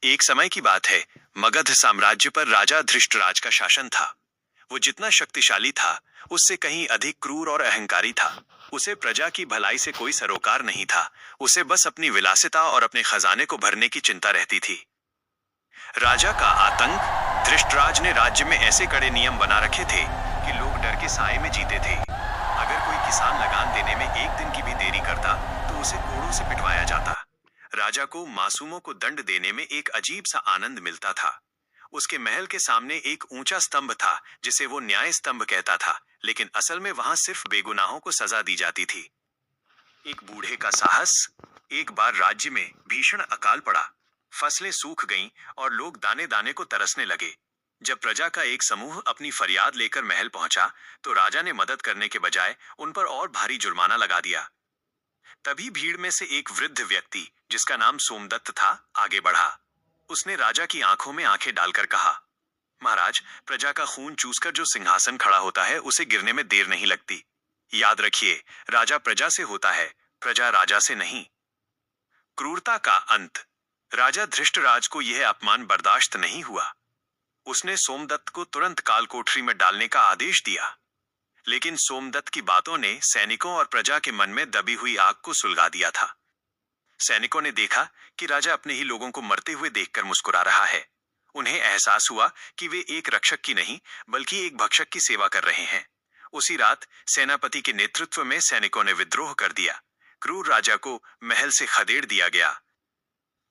एक समय की बात है। मगध साम्राज्य पर राजा धृष्टराज का शासन था। वो जितना शक्तिशाली था, उससे कहीं अधिक क्रूर और अहंकारी था। उसे प्रजा की भलाई से कोई सरोकार नहीं था। उसे बस अपनी विलासिता और अपने खजाने को भरने की चिंता रहती थी। राजा का आतंक। धृष्टराज ने राज्य में ऐसे कड़े नियम बना रखे थे कि लोग डर के साए में जीते थे। अगर कोई किसान लगान देने में एक दिन की भी देरी करता तो उसे कोड़ों से पिटवाया जाता। राजा को मासूमों को दंड देने में एक अजीब सा आनंद मिलता था। उसके महल के सामने एक ऊंचा स्तंभ था जिसे वो न्याय स्तंभ कहता था, लेकिन असल में वहां सिर्फ बेगुनाहों को सजा दी जाती थी। एक बूढ़े का साहस। एक बार राज्य में भीषण अकाल पड़ा। फसलें सूख गईं और लोग दाने दाने को तरसने लगे। जब प्रजा का एक समूह अपनी फरियाद लेकर महल पहुंचा, तो राजा ने मदद करने के बजाय उन पर और भारी जुर्माना लगा दिया। तभी भीड़ में से एक वृद्ध व्यक्ति, जिसका नाम सोमदत्त था, आगे बढ़ा। उसने राजा की आंखों में आंखें डालकर कहा, महाराज, प्रजा का खून चूसकर जो सिंहासन खड़ा होता है, उसे गिरने में देर नहीं लगती। याद रखिए, राजा प्रजा से होता है, प्रजा राजा से नहीं। क्रूरता का अंत। राजा धृष्टराज को यह अपमान बर्दाश्त नहीं हुआ। उसने सोमदत्त को तुरंत कालकोठरी में डालने का आदेश दिया। लेकिन सोमदत्त की बातों ने सैनिकों और प्रजा के मन में दबी हुई आग को सुलगा दिया था। सैनिकों ने देखा कि राजा अपने ही लोगों को मरते हुए देखकर मुस्कुरा रहा है। उन्हें एहसास हुआ कि वे एक रक्षक की नहीं, बल्कि एक भक्षक की सेवा कर रहे हैं। उसी रात सेनापति के नेतृत्व में सैनिकों ने विद्रोह कर दिया। क्रूर राजा को महल से खदेड़ दिया गया।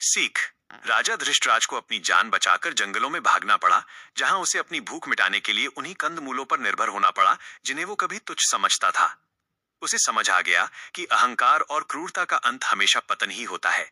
सीख। राजा धृष्टराज को अपनी जान बचाकर जंगलों में भागना पड़ा, जहां उसे अपनी भूख मिटाने के लिए उन्हीं कंदमूलों पर निर्भर होना पड़ा जिन्हें वो कभी तुच्छ समझता था। उसे समझ आ गया कि अहंकार और क्रूरता का अंत हमेशा पतन ही होता है।